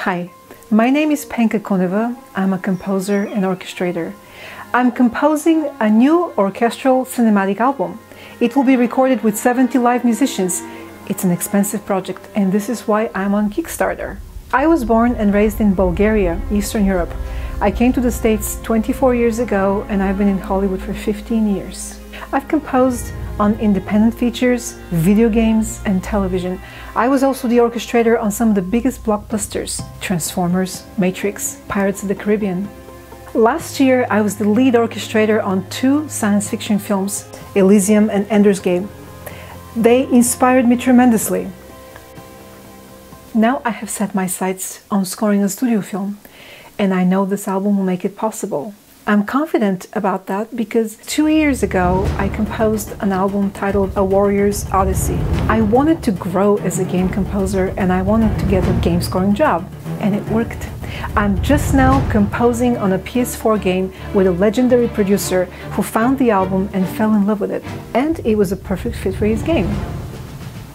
Hi, my name is Penka Kouneva. I'm a composer and orchestrator. I'm composing a new orchestral cinematic album. It will be recorded with 70 live musicians. It's an expensive project, and this is why I'm on Kickstarter. I was born and raised in Bulgaria, Eastern Europe. I came to the States 24 years ago, and I've been in Hollywood for 15 years. I've composed on independent features, video games, and television. I was also the orchestrator on some of the biggest blockbusters: Transformers, Matrix, Pirates of the Caribbean. Last year, I was the lead orchestrator on 2 science fiction films, Elysium and Ender's Game. They inspired me tremendously. Now I have set my sights on scoring a studio film, and I know this album will make it possible. I'm confident about that because 2 years ago I composed an album titled A Warrior's Odyssey. I wanted to grow as a game composer and I wanted to get a game scoring job, and it worked. I'm just now composing on a PS4 game with a legendary producer who found the album and fell in love with it, and it was a perfect fit for his game.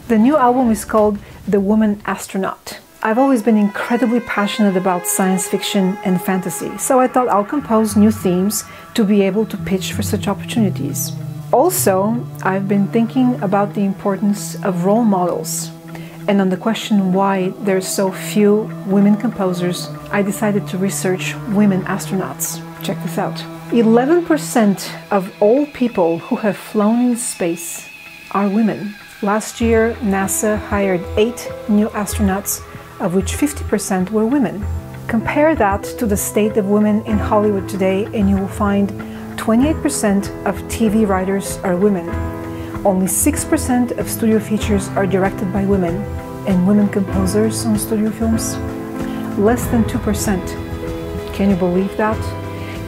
The new album is called The Woman Astronaut. I've always been incredibly passionate about science fiction and fantasy, so I thought I'll compose new themes to be able to pitch for such opportunities. Also, I've been thinking about the importance of role models, and on the question why there's so few women composers, I decided to research women astronauts. Check this out. 11% of all people who have flown in space are women. Last year, NASA hired 8 new astronauts, of which 50% were women. Compare that to the state of women in Hollywood today, and you will find 28% of TV writers are women. Only 6% of studio features are directed by women, and women composers on studio films? Less than 2%. Can you believe that?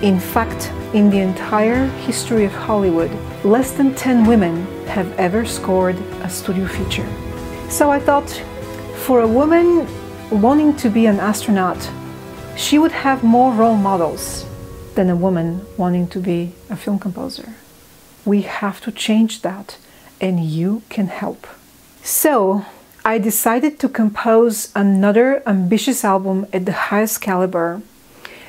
In fact, in the entire history of Hollywood, less than 10 women have ever scored a studio feature. So I thought, for a woman wanting to be an astronaut, she would have more role models than a woman wanting to be a film composer. We have to change that, and you can help. So I decided to compose another ambitious album at the highest caliber,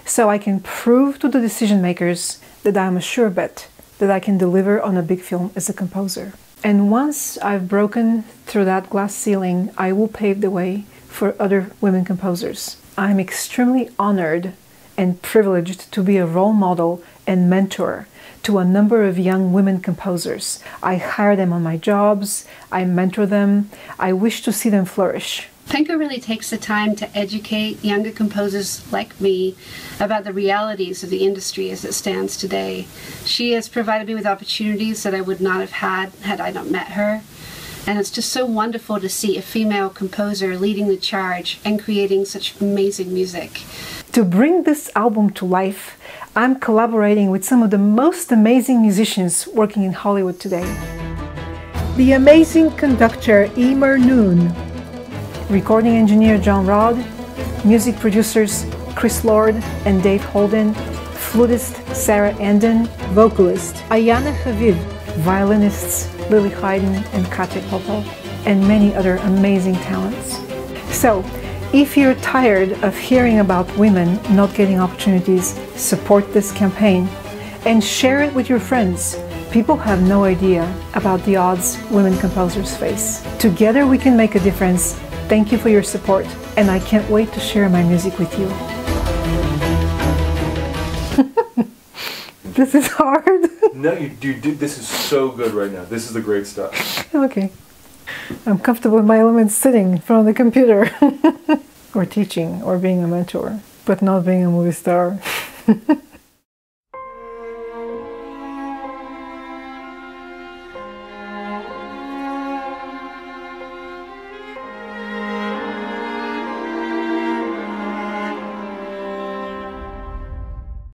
so I can prove to the decision makers that I'm a sure bet that I can deliver on a big film as a composer. And once I've broken through that glass ceiling, I will pave the way for other women composers. I'm extremely honored and privileged to be a role model and mentor to a number of young women composers. I hire them on my jobs, I mentor them, I wish to see them flourish. Penka really takes the time to educate younger composers like me about the realities of the industry as it stands today. She has provided me with opportunities that I would not have had I not met her. And it's just so wonderful to see a female composer leading the charge and creating such amazing music. To bring this album to life, I'm collaborating with some of the most amazing musicians working in Hollywood today. The amazing conductor Emer Noon, recording engineer John Rod, music producers Chris Lord and Dave Holden, flutist Sarah Andon, vocalist Ayana Haviv, violinists Lily Hayden and Katya Popov, and many other amazing talents. So, if you're tired of hearing about women not getting opportunities, support this campaign and share it with your friends. People have no idea about the odds women composers face. Together we can make a difference. Thank you for your support, and I can't wait to share my music with you. This is hard. No, you do. This is so good right now. This is the great stuff. Okay. I'm comfortable in my element sitting in front of the computer. Or teaching, or being a mentor, but not being a movie star.